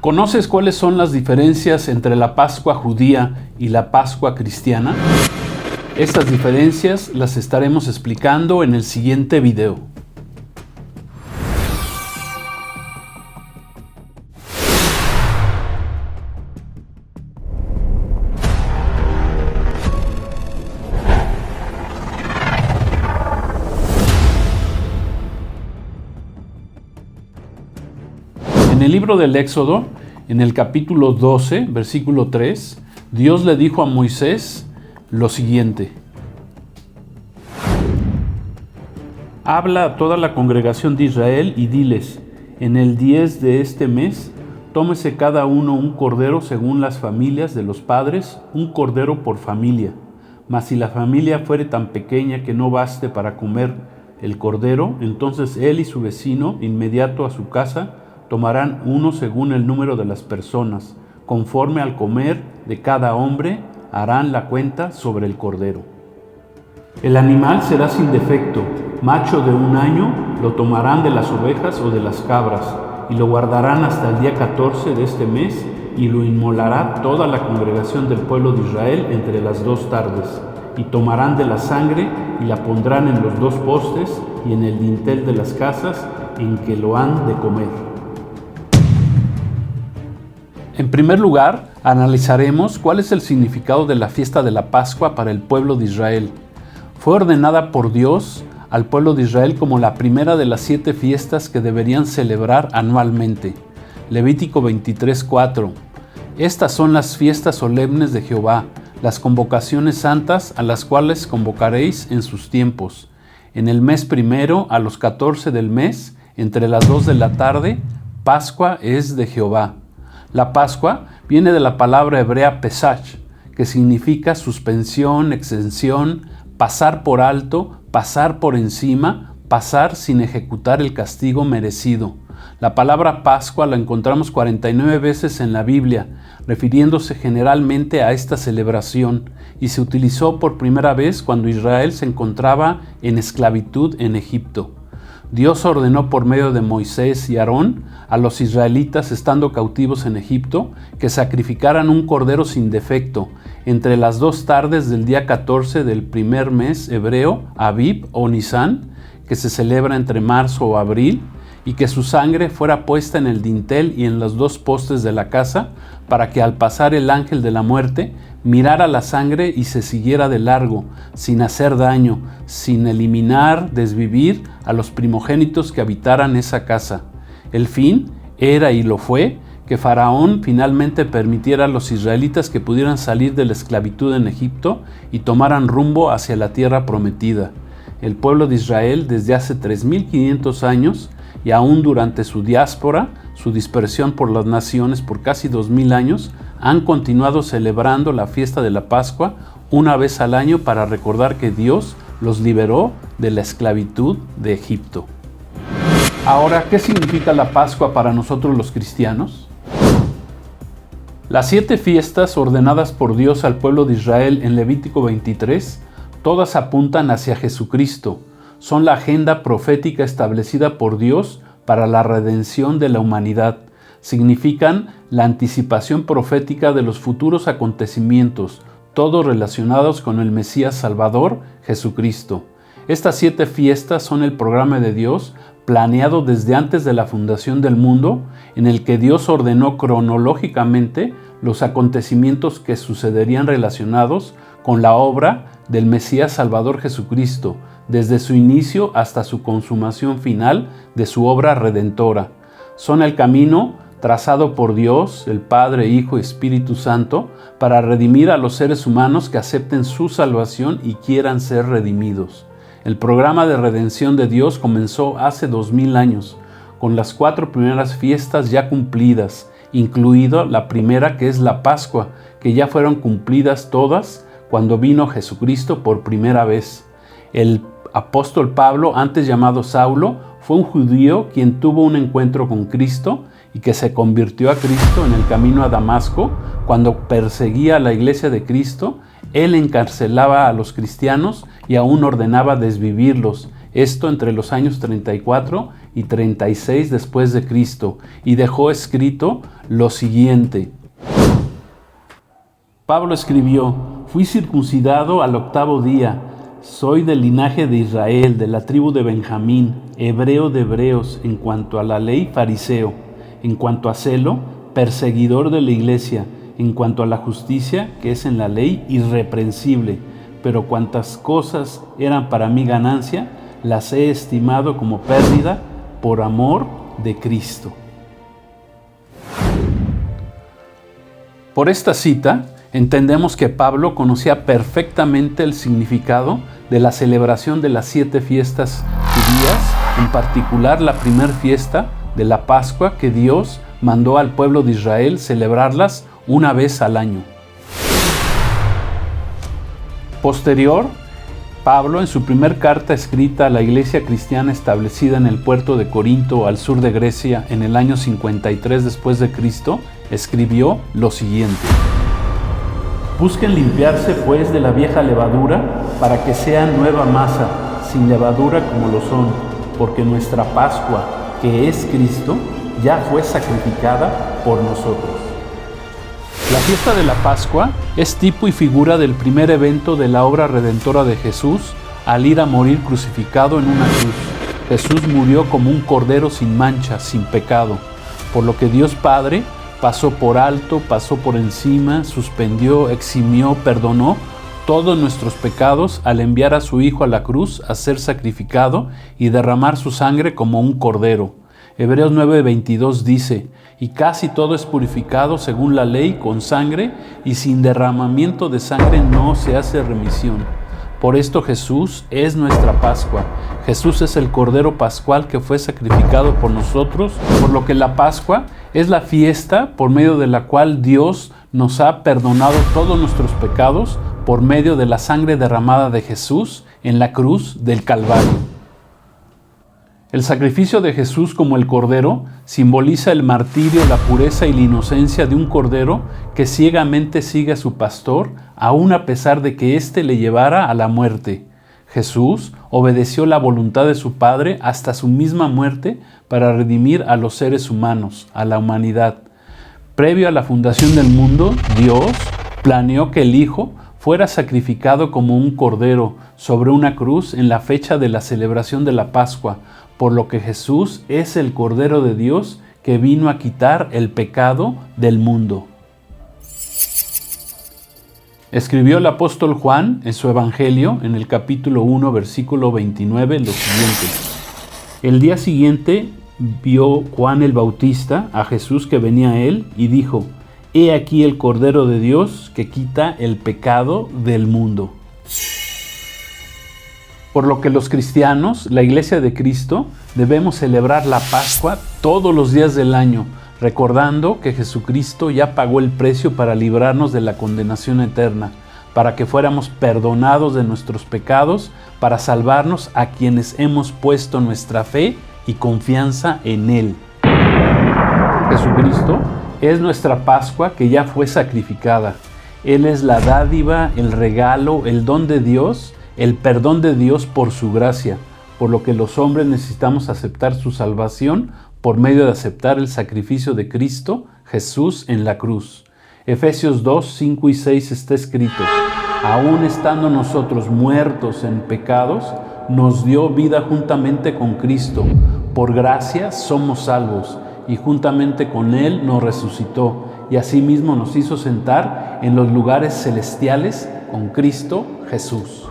¿Conoces cuáles son las diferencias entre la Pascua judía y la Pascua cristiana? Estas diferencias las estaremos explicando en el siguiente video. En el libro del Éxodo, en el capítulo 12, versículo 3, Dios le dijo a Moisés lo siguiente: habla a toda la congregación de Israel y diles: en el 10 de este mes, tómese cada uno un cordero según las familias de los padres, un cordero por familia. Mas si la familia fuere tan pequeña que no baste para comer el cordero, entonces él y su vecino inmediato a su casa tomarán uno según el número de las personas. Conforme al comer de cada hombre, harán la cuenta sobre el cordero. El animal será sin defecto, macho de 1 año, lo tomarán de las ovejas o de las cabras, y lo guardarán hasta el día 14 de este mes, y lo inmolará toda la congregación del pueblo de Israel entre las 2 tardes. Y tomarán de la sangre y la pondrán en los 2 postes y en el dintel de las casas en que lo han de comer. En primer lugar, analizaremos cuál es el significado de la fiesta de la Pascua para el pueblo de Israel. Fue ordenada por Dios al pueblo de Israel como la primera de las 7 fiestas que deberían celebrar anualmente. Levítico 23:4. Estas son las fiestas solemnes de Jehová, las convocaciones santas a las cuales convocaréis en sus tiempos. En el mes primero, a los 14 del mes, entre las 2 de la tarde, Pascua es de Jehová. La Pascua viene de la palabra hebrea Pesach, que significa suspensión, exención, pasar por alto, pasar por encima, pasar sin ejecutar el castigo merecido. La palabra Pascua la encontramos 49 veces en la Biblia, refiriéndose generalmente a esta celebración, y se utilizó por primera vez cuando Israel se encontraba en esclavitud en Egipto. Dios ordenó por medio de Moisés y Aarón a los israelitas estando cautivos en Egipto que sacrificaran un cordero sin defecto entre las 2 tardes del día 14 del primer mes hebreo, Abib o Nisán, que se celebra entre marzo o abril, y que su sangre fuera puesta en el dintel y en los 2 postes de la casa, para que al pasar el ángel de la muerte mirara la sangre y se siguiera de largo, sin hacer daño, sin eliminar, desvivir a los primogénitos que habitaran esa casa. El fin era y lo fue que Faraón finalmente permitiera a los israelitas que pudieran salir de la esclavitud en Egipto y tomaran rumbo hacia la tierra prometida. El pueblo de Israel desde hace 3500 años y aún durante su diáspora, su dispersión por las naciones por casi 2000 años, han continuado celebrando la fiesta de la Pascua una vez al año para recordar que Dios los liberó de la esclavitud de Egipto. Ahora, ¿qué significa la Pascua para nosotros los cristianos? Las 7 fiestas ordenadas por Dios al pueblo de Israel en Levítico 23, todas apuntan hacia Jesucristo. Son la agenda profética establecida por Dios para la redención de la humanidad. Significan la anticipación profética de los futuros acontecimientos, todos relacionados con el Mesías Salvador, Jesucristo. Estas 7 fiestas son el programa de Dios planeado desde antes de la fundación del mundo, en el que Dios ordenó cronológicamente los acontecimientos que sucederían relacionados con la obra del Mesías Salvador Jesucristo, desde su inicio hasta su consumación final de su obra redentora. Son el camino trazado por Dios, el Padre, Hijo y Espíritu Santo, para redimir a los seres humanos que acepten su salvación y quieran ser redimidos. El programa de redención de Dios comenzó hace 2000 años, con las 4 primeras fiestas ya cumplidas, incluido la primera que es la Pascua, que ya fueron cumplidas todas cuando vino Jesucristo por primera vez. El apóstol Pablo, antes llamado Saulo, fue un judío quien tuvo un encuentro con Cristo y que se convirtió a Cristo en el camino a Damasco. Cuando perseguía a la iglesia de Cristo, él encarcelaba a los cristianos y aún ordenaba desvivirlos, esto entre los años 34 y 36 después de Cristo, y dejó escrito lo siguiente. Pablo escribió: fui circuncidado al 8º día, soy del linaje de Israel, de la tribu de Benjamín, hebreo de hebreos, en cuanto a la ley, fariseo, en cuanto a celo, perseguidor de la iglesia, en cuanto a la justicia que es en la ley, irreprensible, pero cuantas cosas eran para mí ganancia, las he estimado como pérdida por amor de Cristo. Por esta cita, entendemos que Pablo conocía perfectamente el significado de la celebración de las 7 fiestas judías, en particular la primera fiesta de la Pascua, que Dios mandó al pueblo de Israel celebrarlas una vez al año. Posterior, Pablo, en su primer carta escrita a la iglesia cristiana establecida en el puerto de Corinto, al sur de Grecia, en el año 53 después de Cristo, escribió lo siguiente: busquen limpiarse pues de la vieja levadura para que sean nueva masa, sin levadura como lo son, porque nuestra Pascua, que es Cristo, ya fue sacrificada por nosotros. La fiesta de la Pascua es tipo y figura del primer evento de la obra redentora de Jesús al ir a morir crucificado en una cruz. Jesús murió como un cordero sin mancha, sin pecado, por lo que Dios Padre pasó por alto, pasó por encima, suspendió, eximió, perdonó todos nuestros pecados al enviar a su Hijo a la cruz a ser sacrificado y derramar su sangre como un cordero. Hebreos 9:22 dice: y casi todo es purificado según la ley con sangre, y sin derramamiento de sangre no se hace remisión. Por esto Jesús es nuestra Pascua. Jesús es el Cordero Pascual que fue sacrificado por nosotros, por lo que la Pascua es la fiesta por medio de la cual Dios nos ha perdonado todos nuestros pecados por medio de la sangre derramada de Jesús en la cruz del Calvario. El sacrificio de Jesús como el Cordero simboliza el martirio, la pureza y la inocencia de un cordero que ciegamente sigue a su pastor, aun a pesar de que éste le llevara a la muerte. Jesús obedeció la voluntad de su Padre hasta su misma muerte para redimir a los seres humanos, a la humanidad. Previo a la fundación del mundo, Dios planeó que el Hijo fuera sacrificado como un cordero sobre una cruz en la fecha de la celebración de la Pascua, por lo que Jesús es el Cordero de Dios que vino a quitar el pecado del mundo. Escribió el apóstol Juan en su Evangelio, en el capítulo 1, versículo 29, lo siguiente: el día siguiente vio Juan el Bautista a Jesús que venía a él y dijo: he aquí el Cordero de Dios que quita el pecado del mundo. Por lo que los cristianos, la Iglesia de Cristo, debemos celebrar la Pascua todos los días del año, recordando que Jesucristo ya pagó el precio para librarnos de la condenación eterna, para que fuéramos perdonados de nuestros pecados, para salvarnos a quienes hemos puesto nuestra fe y confianza en Él. Jesucristo es nuestra Pascua que ya fue sacrificada. Él es la dádiva, el regalo, el don de Dios, el perdón de Dios por su gracia, por lo que los hombres necesitamos aceptar su salvación por medio de aceptar el sacrificio de Cristo Jesús en la cruz. Efesios 2, 5 y 6 está escrito: aún estando nosotros muertos en pecados, nos dio vida juntamente con Cristo. Por gracia somos salvos, y juntamente con Él nos resucitó, y asimismo nos hizo sentar en los lugares celestiales con Cristo Jesús.